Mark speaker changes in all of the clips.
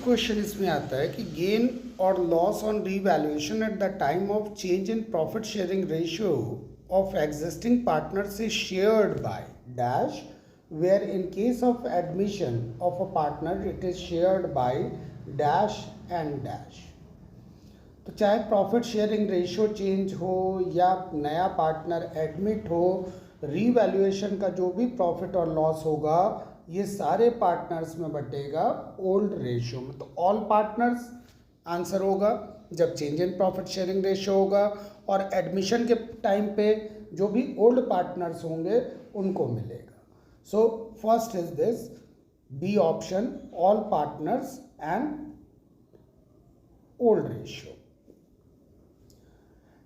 Speaker 1: Question इसमें आता है कि गेन और loss on revaluation at the time of change in profit sharing ratio of existing partners is shared by dash where in case of admission of a partner it is shared by dash and dash. तो चाहे profit sharing ratio change हो या नया partner admit हो, revaluation का जो भी profit और लॉस होगा ये सारे पार्टनर्स में बटेगा ओल्ड रेशियो में। तो ऑल पार्टनर्स आंसर होगा जब change in profit sharing ratio होगा, और एडमिशन के टाइम पे जो भी ओल्ड पार्टनर्स होंगे उनको मिलेगा। So first is this B option, all partners and old ratio.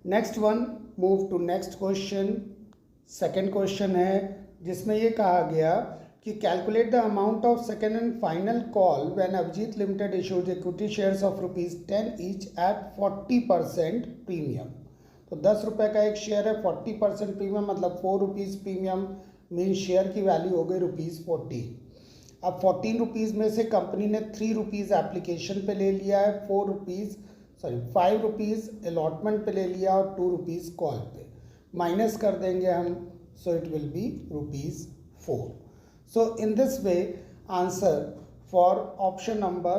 Speaker 1: Next one, move to next question. Second question है जिसमें ये कहा गया कि calculate the amount of second and final call when Abhijit limited issued equity shares of ₹10 each at 40% premium. तो 10 रुपये का एक शेयर है, 40% प्रीमियम मतलब ₹4 प्रीमियम, मीन शेयर की वैल्यू हो गई ₹14। अब 14 रुपीज़ में से कंपनी ने ₹3 एप्लीकेशन पे ले लिया है, 5 रुपीज़ अलॉटमेंट पे ले लिया और ₹2 कॉल पे, माइनस कर देंगे हम, सो it will B ₹4। So in this way answer for option number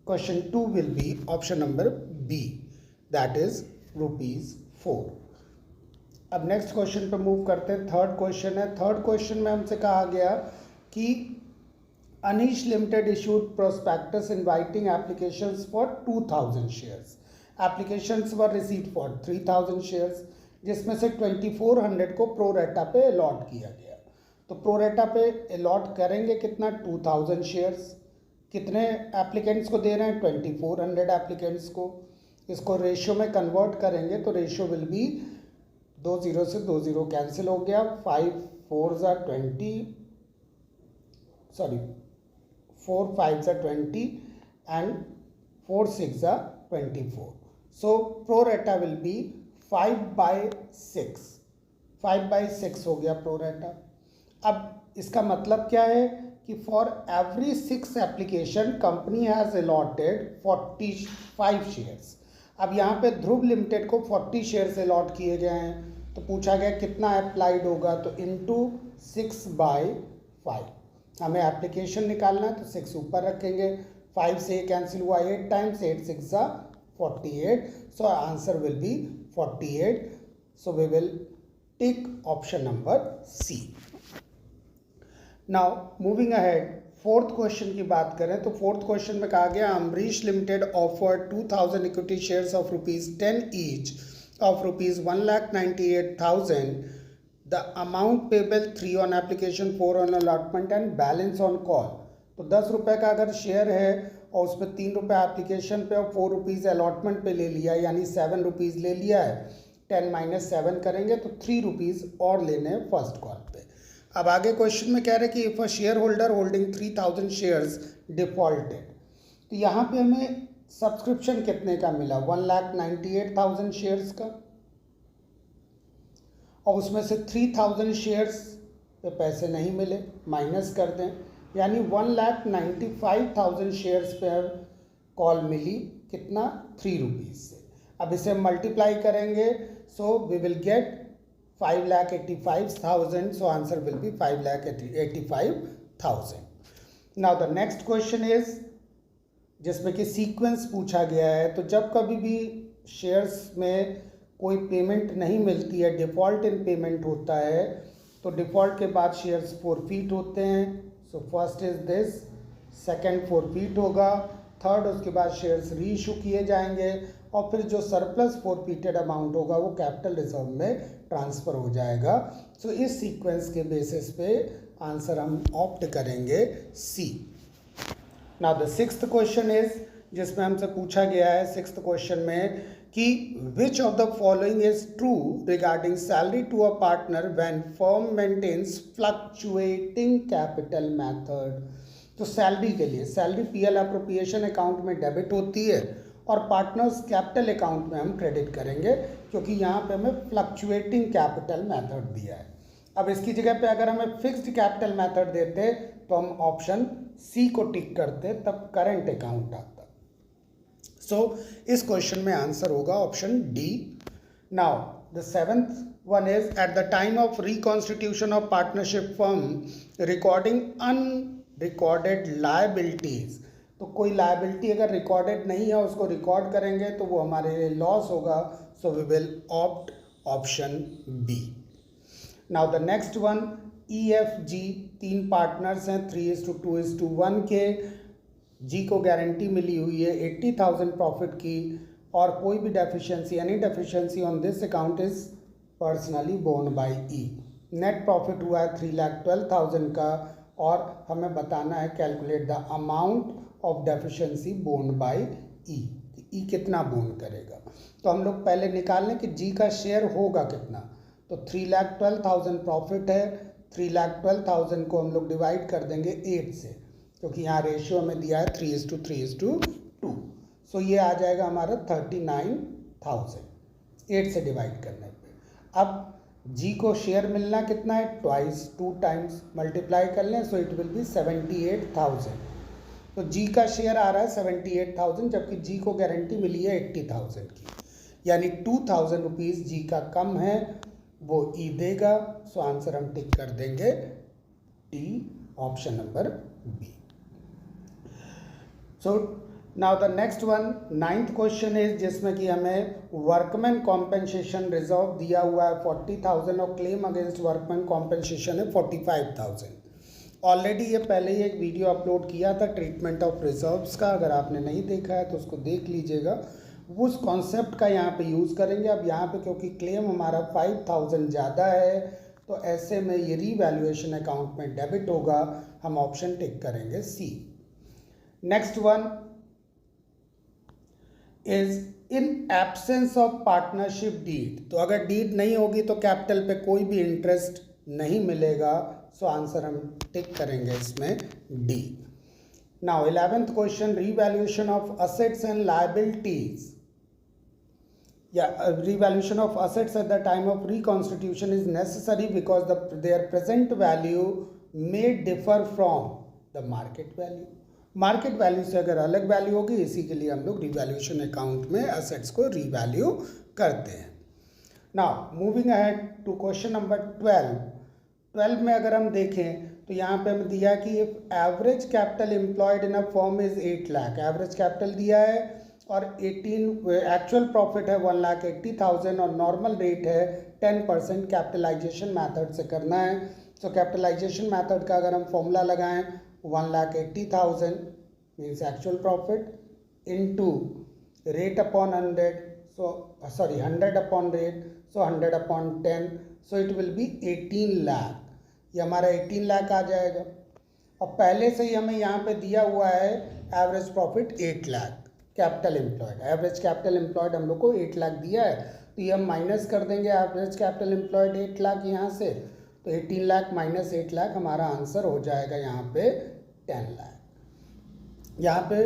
Speaker 1: question 2 will be option number B, that is ₹4। अब नेक्स्ट क्वेश्चन पे मूव करते हैं। थर्ड क्वेश्चन है। थर्ड क्वेश्चन में हमसे कहा गया कि Anish limited issued prospectus inviting applications for 2000 shares. Applications were received for 3000 shares, जिसमें से 2400 को प्रोरेटा पे अलॉट किया गया। तो प्रोरेटा पे अलॉट करेंगे कितना, 2000 शेयर्स। कितने एप्लीकेंट्स को दे रहे हैं, 2400 एप्लीकेंट्स को। इसको रेशियो में कन्वर्ट करेंगे तो रेशियो विल बी 2 0 से 2 0 कैंसिल हो गया, 4 5 20 and 4 6 24। So pro rata will be 5/6, 5/6 हो गया प्रोरेटा। अब इसका मतलब क्या है कि for every 6 application company has allotted 45 shares. अब यहाँ पे ध्रुव लिमिटेड को 40 शेयर्स अलॉट किए गए हैं, तो पूछा गया कितना अप्लाइड होगा, तो इनटू 6/5 हमें एप्लीकेशन निकालना है, तो 6 ऊपर रखेंगे, 5 से कैंसिल हुआ 8 times, 8 6 48, so answer will be 48। So we will tick option number C. Now moving ahead, fourth question की बात करें तो फोर्थ क्वेश्चन में कहा गया Amrish limited offered 2000 equity shares of ₹10 each of ₹1,98,000। The amount payable 3 on application, 4 on allotment and balance on call. तो 10 रुपये का अगर शेयर है और उसमें ₹3 एप्लीकेशन पे और ₹4 अलॉटमेंट पे ले लिया, यानी ₹7 ले लिया है, 10 - 7 करेंगे तो ₹3 और लेने हैं फर्स्ट कॉल पे। अब आगे क्वेश्चन में कह रहे हैं कि if a share holder holding 3000 shares defaulted, तो यहाँ पे हमें सब्सक्रिप्शन कितने का मिला, 1,98,000 शेयर्स का, और उसमें से 3000 शेयर्स पे पैसे नहीं मिले, माइनस कर दें, यानी 1,95,000 शेयर्स पे कॉल मिली, कितना, ₹3 से। अब इसे मल्टीप्लाई करेंगे, so we will get 5,85,000, so answer will be 5,85,000. Now the next question is जिसमें कि सीक्वेंस पूछा गया है। तो जब कभी भी शेयर्स में कोई पेमेंट नहीं मिलती है, डिफ़ॉल्ट इन पेमेंट होता है, तो डिफ़ॉल्ट के बाद शेयर्स फोरफीट होते हैं। सो first is this, second forfeit होगा, थर्ड उसके बाद शेयर्स री इशू किए जाएंगे, और फिर जो सरप्लस फोरफीटेड अमाउंट होगा वो कैपिटल रिजर्व में ट्रांसफ़र हो जाएगा। सो इस सीक्वेंस के बेसिस पे आंसर हम ऑप्ट करेंगे C. Now the sixth question is, जिसमें हमसे पूछा गया है सिक्स्थ क्वेश्चन में कि which of the following is true regarding salary to a partner when firm maintains fluctuating capital method. तो सैलरी के लिए सैलरी पीएल अप्रोप्रिएशन अकाउंट में डेबिट होती है और पार्टनर्स कैपिटल अकाउंट में हम क्रेडिट करेंगे, क्योंकि यहाँ पे हमें फ्लक्चुएटिंग कैपिटल मेथड दिया है। अब इसकी जगह पे अगर हमें फिक्स्ड कैपिटल मेथड देते तो हम ऑप्शन सी को टिक करते, तब करंट अकाउंट आता। सो इस क्वेश्चन में आंसर होगा option D. Now the seventh one is eight the time of reconstitution of partnership firm recording unrecorded liabilities. तो कोई लायबिलिटी अगर रिकॉर्डेड नहीं है उसको रिकॉर्ड करेंगे तो वो हमारे लिए लॉस होगा। So we will opt option B. Now the next one EFG, 3 partners हैं 3:2:1 के। जी को गारंटी मिली हुई है 80,000 प्रॉफिट की, और कोई भी deficiency any deficiency on this account is personally borne by E. Net profit हुआ है 3,12,000 का, और हमें बताना है calculate the amount of deficiency borne by E. E कितना बोर्न करेगा, तो हम लोग पहले निकाल लें कि जी का शेयर होगा कितना। तो 3,12,000 प्रॉफिट है, 3,12,000 को हम लोग डिवाइड कर देंगे 8 से, क्योंकि यहाँ रेशियो में दिया है 3:3:2। सो ये आ जाएगा हमारा 39,000 8 से डिवाइड करने पे। अब जी को शेयर मिलना कितना है, ट्वाइस 2 टाइम्स मल्टीप्लाई कर लें, सो इट विल बी 78,000। तो जी का शेयर आ रहा है 78,000, जबकि जी को गारंटी मिली है 80,000 की, यानी 2,000 रुपीज़ जी का कम है, वो ई देगा। सो आंसर हम टिक कर देंगे D, option number B. So now the next one 9th question is, जिसमें कि हमें वर्कमैन कॉम्पेंसेशन रिजर्व दिया हुआ है 40,000 और क्लेम अगेंस्ट वर्कमैन कॉम्पेंसेशन है 45,000। ऑलरेडी ये पहले ही एक वीडियो अपलोड किया था ट्रीटमेंट ऑफ रिजर्व्स का, अगर आपने नहीं देखा है तो उसको देख लीजिएगा। उस कॉन्सेप्ट का यहाँ पे यूज़ करेंगे। अब यहाँ पे क्योंकि क्लेम हमारा 5,000 ज़्यादा है, तो ऐसे में ये रीवैल्यूएशन अकाउंट में डेबिट होगा, हम ऑप्शन टिक करेंगे C. Next one is in absence of partnership deed. तो अगर डीड नहीं होगी तो कैपिटल पे कोई भी इंटरेस्ट नहीं मिलेगा। सो आंसर हम टिक करेंगे इसमें D. Now 11th question, revaluation of assets and liabilities revaluation of assets at the time of reconstitution is necessary because their present value may differ from the market value. Market value से अगर अलग value होगी, इसी के लिए हम लोग revaluation account में असेट्स को रिवैल्यू करते हैं। Now moving ahead to question number 12 में अगर हम देखें तो यहाँ पे हमें दिया कि average capital employed in a firm is 8 lakh. Average capital दिया है और 18 एक्चुअल प्रॉफिट है 1,80,000 और नॉर्मल रेट है 10%। कैपिटलाइजेशन मेथड से करना है। तो कैपिटलाइजेशन मेथड का अगर हम फॉर्मूला लगाएं 1,80,000 means actual profit into rate upon 100, so sorry 100 upon rate, so 100 upon 10, so it will B 18 lakh. ये हमारा 18 लाख आ जाएगा। और पहले से ही हमें यहाँ पे दिया हुआ है average profit 8 lakh. Capital employed, average capital employed हम लोग को 8 लाख दिया है, तो ये हम माइनस कर देंगे एवरेज कैपिटल एम्प्लॉयड 8 लाख यहाँ से, तो 18 लाख माइनस 8 लाख हमारा आंसर हो जाएगा यहाँ पे 10 लाख। यहाँ पे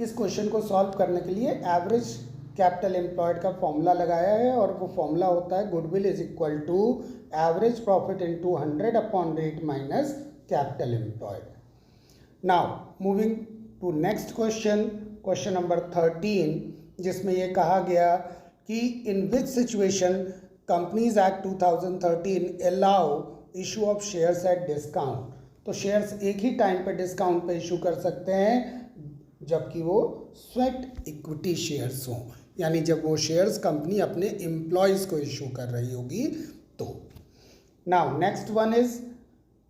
Speaker 1: इस क्वेश्चन को सॉल्व करने के लिए एवरेज कैपिटल एम्प्लॉयड का फॉर्मूला लगाया है, और वो फॉर्मूला होता है goodwill is equal to average profit into 100 upon rate minus capital employed. Now moving to next question, question number 13, जिसमें ये कहा गया कि in which situation companies act 2013 allow issue of shares at discount. तो shares एक ही time पे discount पे इशू कर सकते हैं जबकि वो स्वेट इक्विटी शेयर्स हों, यानी जब वो शेयर्स कंपनी अपने एम्प्लॉयज़ को इशू कर रही होगी तो। नाउ नेक्स्ट वन इज,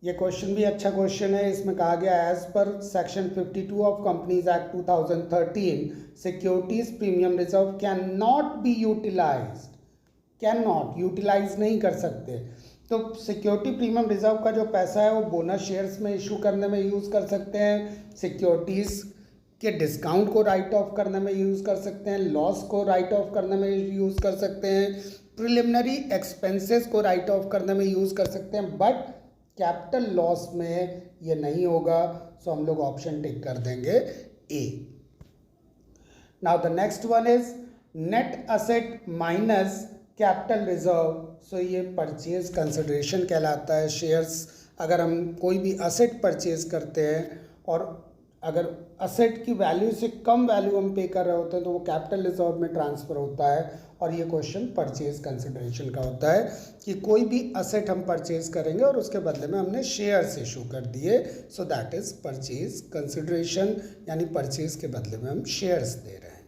Speaker 1: ये क्वेश्चन भी अच्छा क्वेश्चन है। इसमें कहा गया as per section 52 of companies act 2013 securities premium reserve can not be utilized. Can not, utilize नहीं कर सकते। तो सिक्योरिटी प्रीमियम रिजर्व का जो पैसा है वो बोनस शेयर्स में इशू करने में यूज़ कर सकते हैं, सिक्योरिटीज़ के डिस्काउंट को राइट ऑफ करने में यूज़ कर सकते हैं, लॉस को राइट ऑफ करने में यूज़ कर सकते हैं, प्रिलिमिनरी एक्सपेंसेस को राइट ऑफ करने में यूज़ कर सकते हैं, बट कैपिटल लॉस में ये नहीं होगा। सो हम लोग ऑप्शन टिक कर देंगे A. Now the next one is net asset minus capital reserve. So ये परचेज कंसिडरेशन कहलाता है। शेयर्स अगर हम कोई भी असेट परचेज करते हैं और अगर असेट की वैल्यू से कम वैल्यू हम पे कर रहे होते हैं तो वो कैपिटल रिजर्व में ट्रांसफ़र होता है। और ये क्वेश्चन परचेज कंसिडरेशन का होता है कि कोई भी असेट हम परचेज करेंगे और उसके बदले में हमने शेयर्स इशू कर दिए, so that is purchase consideration, यानी परचेज के बदले में हम शेयर्स दे रहे हैं।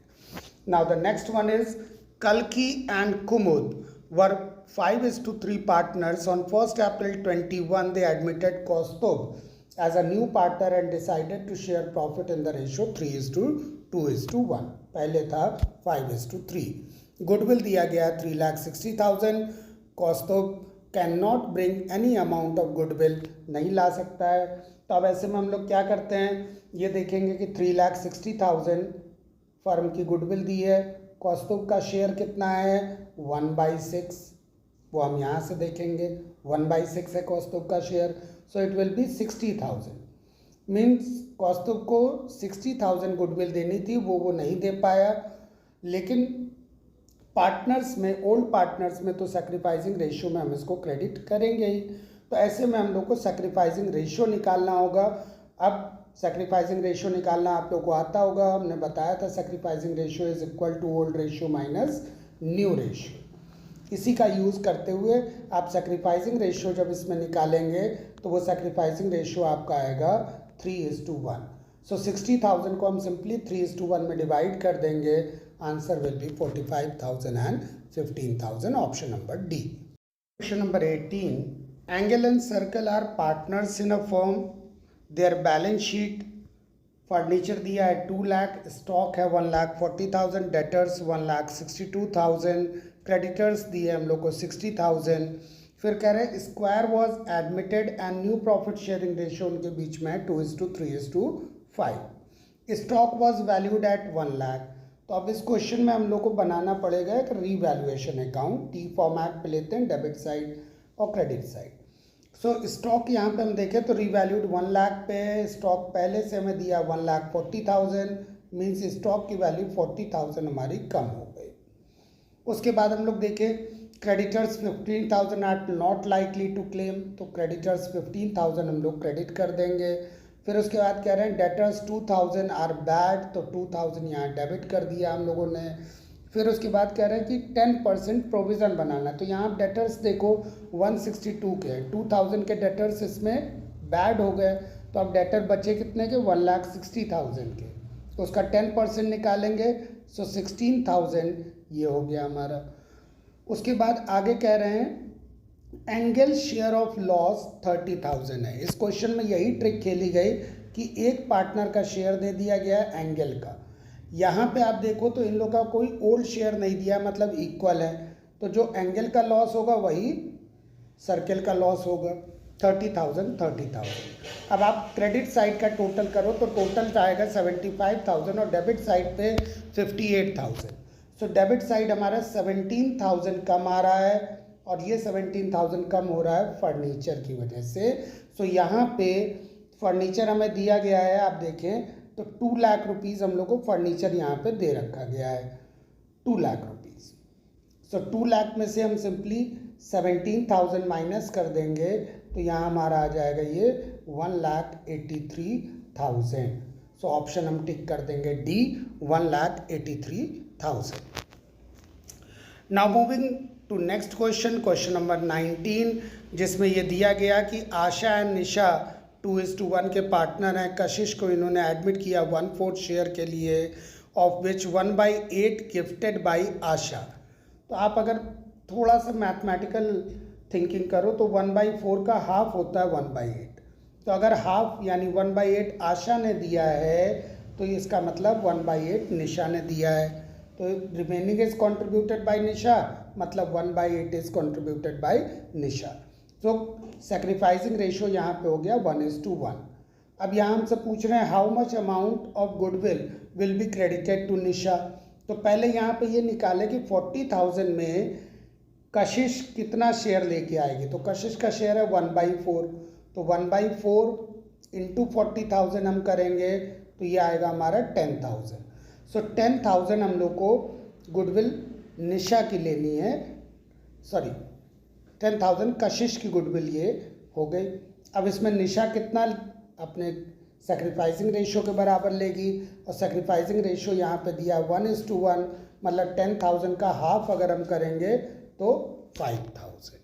Speaker 1: Now the next one is कल्की and Kumud were 5:3 partners. On 1st April 21, they admitted Kaustubh as a new partner and decided to share profit in the ratio 3:2:1. पहले था 5:3. गुडविल दिया गया 3,60,000. Kaustubh can not bring any amount of goodwill, नहीं ला सकता है। तो अब ऐसे में हम लोग क्या करते हैं, ये देखेंगे कि 3,60,000 फर्म की गुडविल दी है, कौस्तुभ का शेयर कितना है 1/6, वो हम यहाँ से देखेंगे 1/6 है कौस्तुभ का share, so it will be 60,000। Means Kaustubh को 60,000 गुडविल देनी थी, वो नहीं दे पाया। लेकिन पार्टनर्स में, ओल्ड पार्टनर्स में तो सैक्रिफाइसिंग रेशियो में हम इसको क्रेडिट करेंगे ही। तो ऐसे में हम लोग को सैक्रिफाइसिंग रेशियो निकालना होगा। अब सैक्रिफाइसिंग रेशियो निकालना आप लोग को आता होगा, हमने बताया था sacrificing ratio is equal to old ratio minus new ratio. इसी का यूज़ करते हुए आप सैक्रिफाइसिंग रेशियो जब इसमें निकालेंगे तो वो सैक्रिफाइसिंग रेशियो आपका आएगा 3:1। सो 60,000 को हम सिंपली 3:1 में डिवाइड कर देंगे, answer will be 45,000 and 15,000, option number D. Question number 18, angle and circle are partners in a firm, their balance sheet furniture दिया है 2 लाख, स्टॉक है 1,40,000, डेटर्स 1,62,000, क्रेडिटर्स दिए हम लोग को 60,000। फिर कह रहे हैं square was admitted and new profit sharing ratio उनके बीच में 2:3:5। Stock was valued at 1 lakh. तो अब इस क्वेश्चन में हम लोग को बनाना पड़ेगा एक रीवैल्यूएशन अकाउंट, टी फॉर्मेट पे लेते हैं, डेबिट साइड और क्रेडिट साइड। सो स्टॉक यहाँ पे हम देखें तो रीवैल्यूड 1 लाख पे, स्टॉक पहले से हमें दिया 1,40,000, मीन्स स्टॉक की वैल्यू 40,000 हमारी कम हो गई। उसके बाद हम लोग देखें creditors 15,000 are not likely to claim, तो क्रेडिटर्स 15,000 हम लोग क्रेडिट कर देंगे। फिर उसके बाद कह रहे हैं डेटर्स 2,000 आर बैड, तो 2,000 यहाँ डेबिट कर दिया हम लोगों ने। फिर उसके बाद कह रहे हैं कि 10% प्रोविज़न बनाना, तो यहाँ डेटर्स देखो 162 के, 2,000 के डेटर्स इसमें बैड हो गए, तो अब डेटर बचे कितने के 1,60,000 के, तो उसका 10% निकालेंगे, सो 16,000 ये हो गया हमारा। उसके बाद आगे कह रहे हैं एंगल शेयर ऑफ लॉस 30,000 है। इस क्वेश्चन में यही ट्रिक खेली गई कि एक पार्टनर का शेयर दे दिया गया है एंगल का। यहाँ पे आप देखो तो इन लोग का कोई ओल्ड शेयर नहीं दिया, मतलब इक्वल है, तो जो एंगल का लॉस होगा वही सर्किल का लॉस होगा, 30,000। अब आप क्रेडिट साइड का टोटल करो तो टोटल आएगा 75,000 और डेबिट साइड पे 58,000। सो डेबिट साइड हमारा 17,000 कम आ रहा है और ये 17,000 कम हो रहा है फर्नीचर की वजह से। सो यहाँ पे फर्नीचर हमें दिया गया है, आप देखें तो 2 लाख रुपीज़ हम लोग को फर्नीचर यहाँ पे दे रखा गया है, 2 लाख रुपीज़। सो 2 लाख में से हम सिंपली 17,000 माइनस कर देंगे तो यहाँ हमारा आ जाएगा ये 1,83,000। सो ऑप्शन हम टिक कर देंगे D, 1,83,000। Now moving to next question, question number 19, जिसमें ये दिया गया कि आशा एंड निशा 2:1 के पार्टनर हैं। कशिश को इन्होंने एडमिट किया 1/4 शेयर के लिए, ऑफ विच 1/8 गिफ्टेड बाई आशा। तो आप अगर थोड़ा सा मैथमेटिकल थिंकिंग करो तो 1/4 का हाफ होता है 1/8। तो अगर हाफ यानी 1/8 आशा ने दिया है तो इसका मतलब 1/8 निशा ने दिया है, तो रिमेनिंग इज कॉन्ट्रीब्यूटेड बाय निशा, मतलब 1/8 इज कॉन्ट्रीब्यूटेड बाय निशा। तो सैक्रिफाइसिंग रेशियो यहाँ पे हो गया 1:1। अब यहाँ हमसे पूछ रहे हैं how much amount of goodwill will be credited to Nisha. तो पहले यहाँ पे ये निकाले कि 40,000 में कशिश कितना शेयर लेके आएगी। तो कशिश का शेयर है 1/4, तो 1/4 इंटू 40,000 हम करेंगे तो ये आएगा हमारा 10,000। सो 10,000 हम लोग को गुडविल निशा की लेनी है, सॉरी 10,000 कशिश की गुडविल ये हो गई। अब इसमें निशा कितना अपने सेक्रीफाइसिंग रेशियो के बराबर लेगी, और सेक्रीफाइसिंग रेशियो यहाँ पे दिया 1:1, मतलब 10,000 का हाफ अगर हम करेंगे तो 5,000।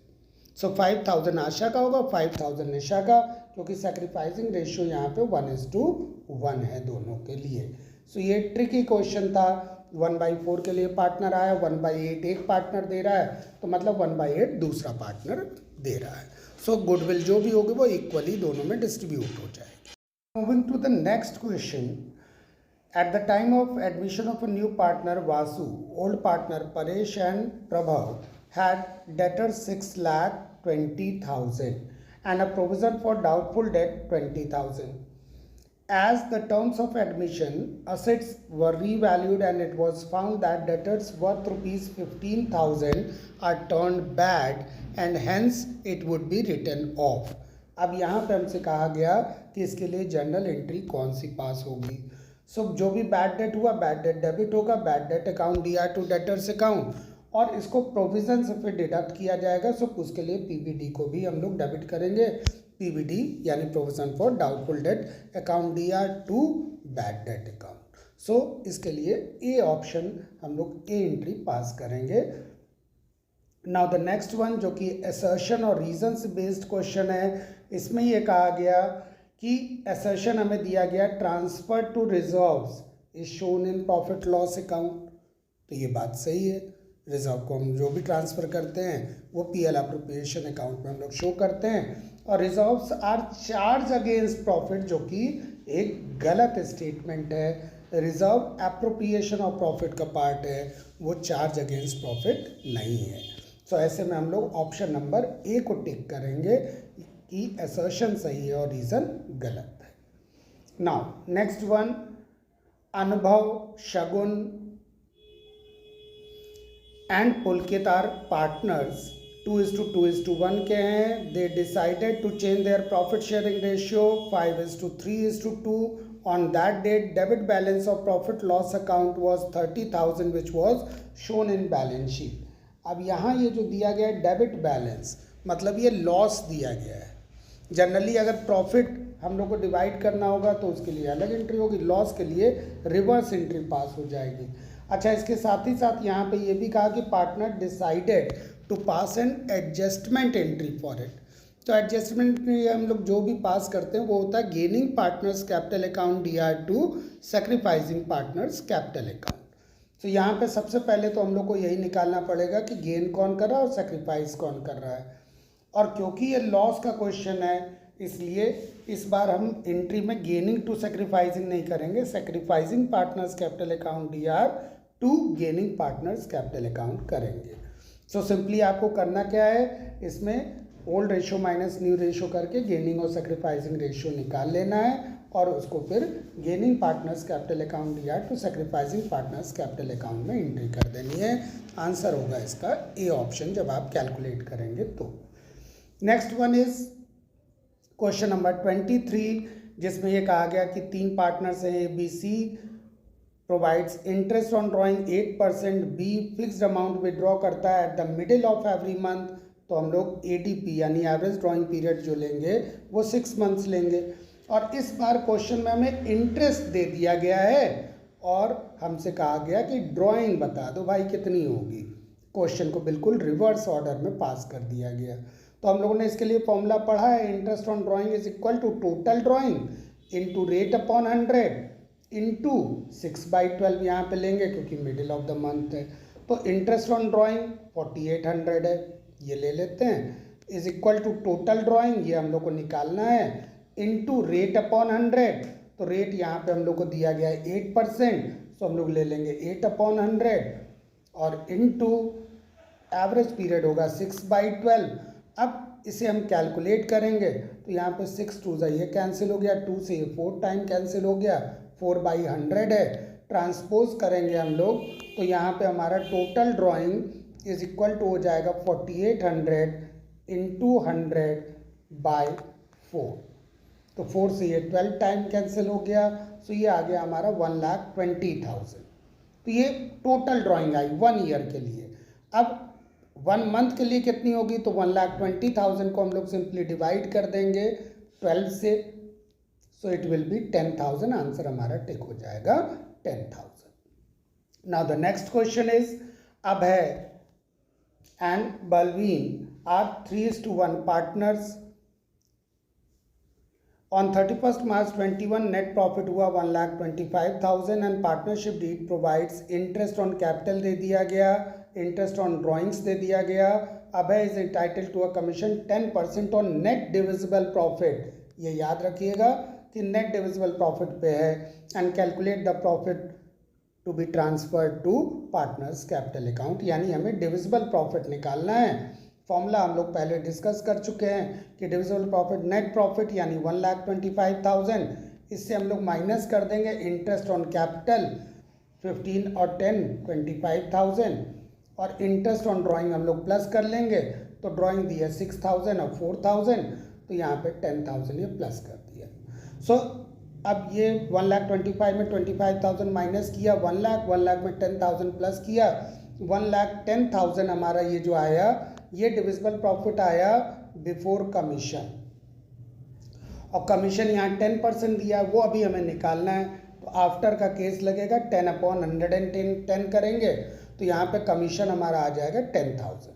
Speaker 1: सो 5,000 आशा का होगा, 5,000 निशा का, क्योंकि सेक्रीफाइसिंग रेशियो यहाँ पे 1:1 है दोनों के लिए। सो ये ट्रिकी क्वेश्चन था। 1/4 के लिए पार्टनर आया, 1/8 एक पार्टनर दे रहा है, तो मतलब 1/8 दूसरा पार्टनर दे रहा है। सो गुडविल जो भी होगी वो इक्वली दोनों में डिस्ट्रीब्यूट हो जाएगी। Moving to the next question, at the time of admission of a new partner Vasu, old partner Paresh and Prabhav had debtors 6,20,000 and a provision for doubtful debt 20,000. As the terms of admission, assets were revalued and it was found that debtors worth rupees 15,000 are turned bad and hence it would be written off. अब यहाँ पे हमसे कहा गया कि इसके लिए journal entry कौन सी पास होगी। सो जो भी बैड डेट हुआ, बैड डेट डेबिट होगा, bad debt account DR to debtors account, और इसको प्रोविजन से फिर डिडक्ट किया जाएगा। सो उसके लिए PBD को भी हम लोग डेबिट करेंगे। PBD यानी provision for doubtful debt account DR to bad debt account. So इसके लिए ए ऑप्शन हम लोग ए एंट्री पास करेंगे। नाउ द नेक्स्ट वन, जो कि असर्शन और रीजंस बेस्ड क्वेश्चन है, इसमें ये कहा गया कि असर्शन हमें दिया गया transfer to reserves is shown in profit loss account. तो ये बात सही है, रिजर्व को हम जो भी ट्रांसफ़र करते हैं वो PL अप्रोप्रिएशन अकाउंट में हम लोग शो करते हैं, और reserves are charge against profit, जो कि एक गलत स्टेटमेंट है। रिजर्व अप्रोप्रिएशन ऑफ प्रॉफिट का पार्ट है, वो चार्ज अगेंस्ट प्रॉफिट नहीं है। सो ऐसे में हम लोग ऑप्शन नंबर ए को टिक करेंगे कि असर्शन सही है और रीज़न गलत है। Now next one, Anubhav, Shagun and Pulkit are partners, 2:2:1 के हैं। They decided to change their profit sharing ratio 5:3:2। On that date debit balance of profit loss account was 30,000 which was shown in balance sheet. अब यहाँ ये जो दिया गया है डेबिट बैलेंस, मतलब ये लॉस दिया गया है। जनरली अगर प्रॉफिट हम लोग को डिवाइड करना होगा तो उसके लिए अलग एंट्री होगी, लॉस के लिए रिवर्स एंट्री पास हो जाएगी। अच्छा, इसके साथ ही साथ यहाँ पे ये भी कहा कि partner decided to pass an adjustment entry for it. तो एडजस्टमेंट में हम लोग जो भी पास करते हैं वो होता है gaining partners capital account DR to sacrificing partners capital account. तो यहाँ पे सबसे पहले तो हम लोग को यही निकालना पड़ेगा कि गेन कौन कर रहा है और सैक्रिफाइस कौन कर रहा है। और क्योंकि ये लॉस का क्वेश्चन है इसलिए इस बार हम एंट्री में गेनिंग टू सैक्रिफाइसिंग नहीं करेंगे, sacrificing partners capital account DR to gaining partners capital account करेंगे। सो सिंपली आपको करना क्या है, इसमें old ratio minus new ratio करके गेनिंग और सैक्रिफाइसिंग रेशियो निकाल लेना है, और उसको फिर gaining partners capital account DR to sacrificing partners capital account में एंट्री कर देनी है। आंसर होगा इसका ए ऑप्शन जब आप कैलकुलेट करेंगे तो। Next one is question number 23, जिसमें ये कहा गया कि 3 पार्टनर्स हैं ABC, provides interest on drawing 8%, B fixed amount withdraw करता है at the middle of every month. तो हम लोग ADP यानी एवरेज ड्रॉइंग पीरियड जो लेंगे वो 6 मंथ्स लेंगे। और इस बार क्वेश्चन में हमें इंटरेस्ट दे दिया गया है और हमसे कहा गया कि ड्राइंग बता दो भाई कितनी होगी। क्वेश्चन को बिल्कुल रिवर्स ऑर्डर में पास कर दिया गया। तो हम लोगों ने इसके लिए फॉर्मूला पढ़ा है, interest on drawing is equal to total drawing into rate upon 100 into 6/12 यहाँ पे लेंगे क्योंकि मिडिल ऑफ द मंथ है। तो इंटरेस्ट ऑन ड्राइंग 4800 है, ये ले लेते हैं, is equal to total drawing, ये हम लोग को निकालना है, इंटू रेट अपॉन 100। तो रेट यहाँ पे हम लोग को दिया गया है 8%, तो हम लोग ले लेंगे 8/100 और इंटू एवरेज पीरियड होगा 6/12। अब इसे हम कैलकुलेट करेंगे तो यहाँ पे 6 2 ये कैंसिल हो गया, 2 से ये 4 टाइम कैंसिल हो गया, 4/100 है। ट्रांसपोज करेंगे हम लोग तो यहाँ पे हमारा total drawing is equal to हो जाएगा 4800 इंटू 100/4। तो 4 से ये 12 टाइम कैंसिल हो गया, तो ये आ गया हमारा 1,20,000। तो ये टोटल ड्राइंग आई 1 ईयर के लिए। अब 1 मंथ के लिए कितनी होगी, तो 1,20,000 को हम लोग सिंपली डिवाइड कर देंगे 12 से, so it will be 10,000, answer हमारा टिक हो जाएगा 10,000. Now the next question is, Abhay and Balveen are 3:1 partners. On 31st March 21 net profit हुआ 1,25,000 and partnership deed provides interest on capital दे दिया गया, इंटरेस्ट ऑन ड्राइंग्स दे दिया गया. Abhay is entitled to a commission 10% on net divisible profit. ये याद रखिएगा कि नेट डिविजिबल प्रॉफिट पे है. And calculate the profit to be transferred to partners capital account, यानी हमें डिविजिबल प्रॉफिट निकालना है. फॉर्मूला हम लोग पहले डिस्कस कर चुके हैं कि डिविजिबल प्रॉफिट नेट प्रॉफिट यानी 1,25,000, इससे हम लोग माइनस कर देंगे इंटरेस्ट ऑन कैपिटल 15 और 10 25,000, और इंटरेस्ट ऑन ड्राइंग हम लोग प्लस कर लेंगे. तो ड्राइंग दी है 6,000 और 4,000, तो यहाँ पे 10,000 ये प्लस कर दिया. सो अब ये 1,25,000 में 25,000 माइनस किया, 1 लाख में 10,000 प्लस किया, 1,10,000 हमारा ये जो आया ये डिविजिबल प्रॉफिट आया बिफोर कमीशन, और कमीशन यहाँ 10% दिया, वो अभी हमें निकालना है. तो आफ्टर का केस लगेगा 10/110 करेंगे, तो यहाँ पे कमीशन हमारा आ जाएगा 10,000.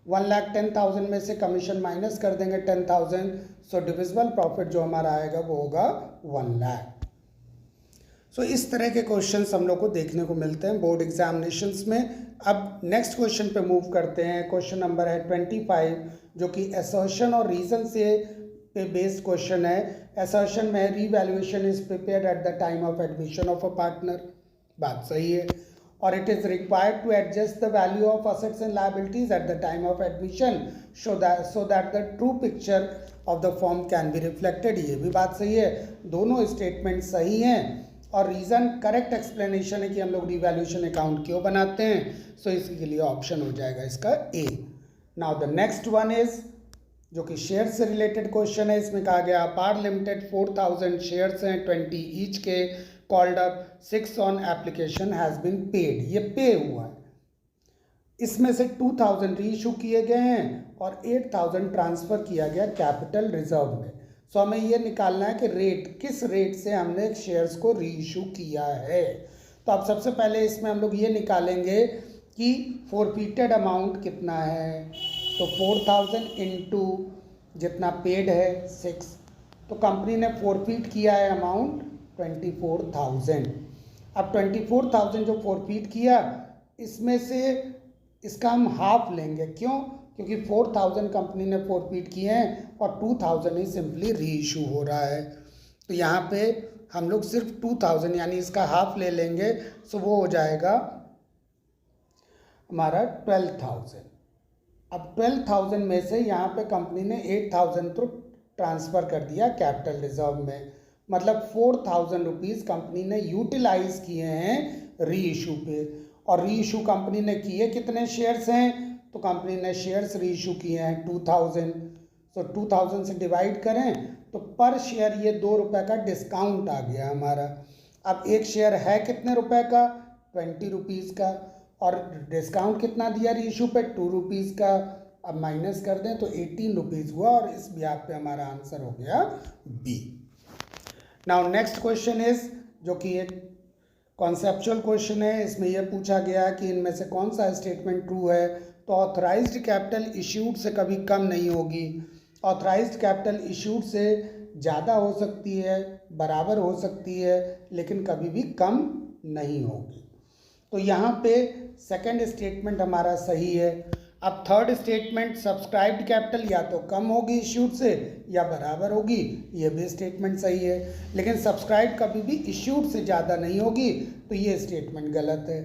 Speaker 1: 1,10,000 में से कमीशन माइनस कर देंगे 10,000, सो डिविजिबल प्रॉफिट जो हमारा आएगा वो होगा 1 लाख. सो इस तरह के क्वेश्चंस हम लोग को देखने को मिलते हैं बोर्ड एग्जामिनेशंस में. अब नेक्स्ट क्वेश्चन पे मूव करते हैं. क्वेश्चन नंबर है 25, जो कि असर्शन और रीजन से पे बेस्ड क्वेश्चन है. असर्शन में revaluation is prepared at the time of admission of a partner. बात सही है. और it is required to adjust the value of assets and liabilities at the time of admission so that the true picture of the form can be reflected. ये भी बात सही है, दोनों स्टेटमेंट सही हैं. और रीज़न करेक्ट एक्सप्लेनेशन है कि हम लोग रिवैल्यूएशन अकाउंट क्यों बनाते हैं, सो इसके लिए ऑप्शन हो जाएगा इसका A. Now the next one is, जो कि शेयर से रिलेटेड क्वेश्चन है. इसमें कहा गया अपार लिमिटेड 4,000 शेयर्स हैं 20 ईच के, called up 6 on application has been paid. ये पे हुआ है. इसमें से 2,000 री इशू किए गए हैं और 8,000 ट्रांसफ़र किया गया कैपिटल रिजर्व में. सो हमें ये निकालना है कि रेट, किस रेट से हमने शेयर्स को री इशू किया है. तो अब सबसे पहले इसमें हम लोग ये निकालेंगे कि फोरफीटेड अमाउंट कितना है. तो 4,000 इंटू जितना पेड है 6, तो कंपनी ने फोरफीट किया है अमाउंट 24,000. अब 24,000 जो फोरफीट किया, इसमें से इसका हम हाफ लेंगे. क्यों? क्योंकि 4,000 कंपनी ने फोरफीट किए हैं और 2,000 ही सिंपली री इशू हो रहा है. तो यहाँ पे हम लोग सिर्फ 2,000 यानी इसका हाफ ले लेंगे. सो वो हो जाएगा हमारा 12,000. अब 12,000 में से यहाँ पे कंपनी ने 8,000 तो ट्रांसफ़र कर दिया कैपिटल रिजर्व में. मतलब 4,000 रुपीज़ कंपनी ने यूटिलाइज किए हैं री इशू पे. और री इशू कंपनी ने किए कितने शेयर्स हैं, तो कंपनी ने शेयर्स री इशू किए हैं 2,000. सो 2,000 से डिवाइड करें तो पर शेयर ये 2 रुपये का डिस्काउंट आ गया हमारा. अब एक शेयर है कितने रुपए का, 20 रुपीज़ का, और डिस्काउंट कितना दिया री इशू पे, 2 रुपीज़ का. अब माइनस कर दें तो 18 रुपीज़ हुआ, और इस ब्याज पे हमारा आंसर हो गया B. Now next question is, जो कि एक कॉन्सेप्चुअल क्वेश्चन है. इसमें यह पूछा गया कि इनमें से कौन सा स्टेटमेंट ट्रू है. तो ऑथराइज्ड कैपिटल इश्यूड से कभी कम नहीं होगी. ऑथराइज्ड कैपिटल इश्यूड से ज़्यादा हो सकती है, बराबर हो सकती है, लेकिन कभी भी कम नहीं होगी. तो यहाँ पे सेकंड स्टेटमेंट हमारा सही है. अब थर्ड स्टेटमेंट सब्सक्राइब्ड कैपिटल या तो कम होगी इश्यूड से या बराबर होगी, ये भी स्टेटमेंट सही है. लेकिन सब्सक्राइब कभी भी इश्यूड से ज़्यादा नहीं होगी, तो ये स्टेटमेंट गलत है.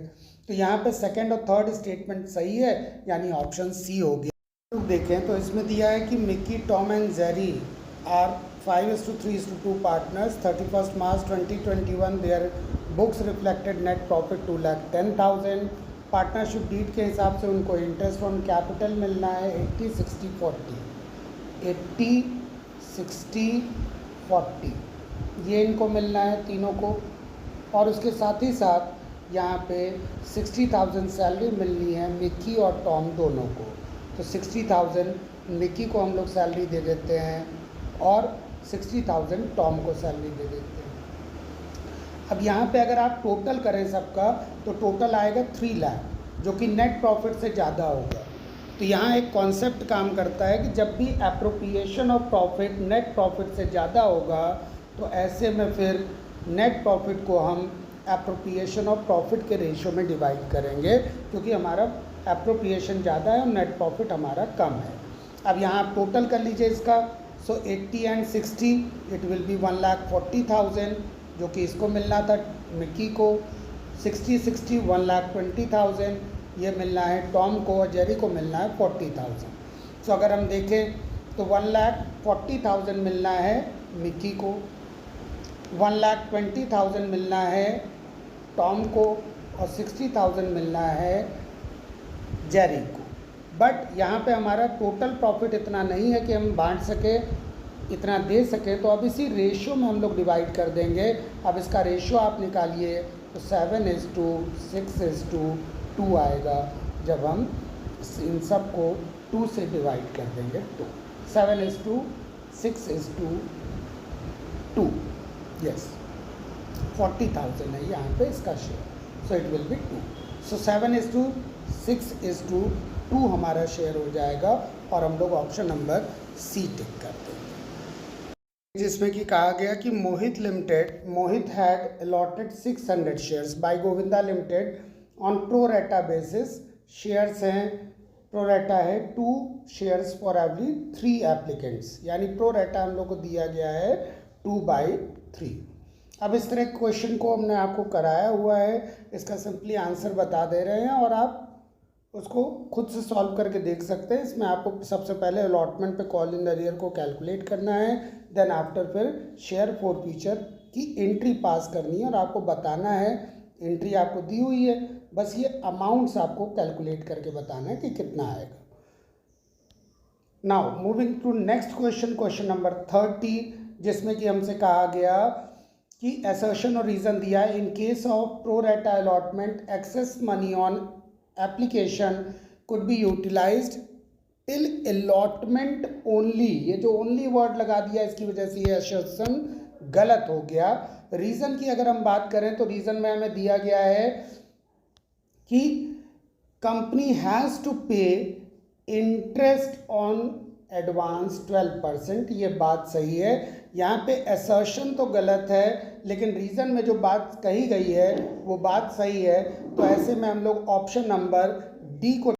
Speaker 1: तो यहाँ पे सेकंड और थर्ड स्टेटमेंट सही है, यानी ऑप्शन सी हो गया. तो देखें तो इसमें दिया है कि Mickey, Tom and Jerry are 5:3:2 partners. 31st March 2021 their books reflected net profit 2,10,000. Partnership deed के हिसाब से उनको इंटरेस्ट ऑन कैपिटल मिलना है 80-60-40. 80-60-40 ये इनको मिलना है तीनों को. और उसके साथ ही साथ यहाँ पे 60,000 सैलरी मिलनी है मिक्की और टॉम दोनों को. तो 60,000 मिक्की को हम लोग सैलरी दे देते हैं, और 60,000 टॉम को सैलरी दे देते हैं। अब यहाँ पे अगर आप टोटल करें सबका तो टोटल आएगा 3 लाख, जो कि नेट प्रॉफिट से ज़्यादा होगा। तो यहाँ एक कॉन्सेप्ट काम करता है कि जब भी appropriation of profit net profit से ज़्यादा होगा तो ऐसे में फिर नेट प्रॉफिट को हम एप्रोप्रिएशन ऑफ प्रॉफिट के रेशियो में डिवाइड करेंगे, क्योंकि हमारा एप्रोप्रिएशन ज़्यादा है और नेट प्रॉफिट हमारा कम है। अब यहाँ आप टोटल कर लीजिए इसका। सो 80 एंड 60 इट विल बी 1,40,000, जो कि इसको मिलना था मिक्की को। 60 1,20,000 ये मिलना है टॉम को, और जेरी को मिलना है 40,000। सो अगर हम देखें तो 1,40,000 मिलना है मिक्की को, 1,20,000 मिलना है टॉम को, और 60,000 मिलना है जेरी को। बट यहाँ पे हमारा टोटल प्रॉफिट इतना नहीं है कि हम बांट सकें, इतना दे सकें, तो अब इसी रेशियो में हम लोग डिवाइड कर देंगे। अब इसका रेशियो आप निकालिए तो 7:6:2 आएगा जब हम इन सब को 2 से डिवाइड कर देंगे। तो 7:6:2 यस 40,000 है यहाँ पे इसका share, so it will B 2। सो 7:6:2 हमारा शेयर हो जाएगा, और हम लोग ऑप्शन नंबर सी टिक करते हैं, जिसमें कि कहा गया कि Mohit had allotted 600 shares by Govinda limited on pro rata basis. Shares हैं, प्रोरेटा है 2 शेयर्स फॉर एवरी 3 एप्लीकेंट्स, यानी प्रोरेटा हम लोग को दिया गया है 2/3। अब इस तरह क्वेश्चन को हमने आपको कराया हुआ है, इसका सिंपली आंसर बता दे रहे हैं और आप उसको खुद से सॉल्व करके देख सकते हैं। इसमें आपको सबसे पहले अलॉटमेंट पे कॉल इन अरियर को कैलकुलेट करना है, देन आफ्टर फिर शेयर फोरफीचर की एंट्री पास करनी है, और आपको बताना है, एंट्री आपको दी हुई है, बस ये अमाउंट्स आपको कैलकुलेट करके बताना है कि कितना आएगा। Now moving to next question, question number 30, जिसमें कि हमसे कहा गया कि असर्शन और रीज़न दिया है, in case of pro rata allotment excess money on application could be utilised till allotment only. ये जो ओनली वर्ड लगा दिया इसकी वजह से ये असर्शन गलत हो गया। रीज़न की अगर हम बात करें तो रीज़न में हमें दिया गया है कि कंपनी हैज़ टू पे इंटरेस्ट ऑन एडवांस 12%। ये बात सही है, यहाँ पे असर्शन तो गलत है, लेकिन रीज़न में जो बात कही गई है वो बात सही है। तो ऐसे में हम लोग ऑप्शन नंबर डी को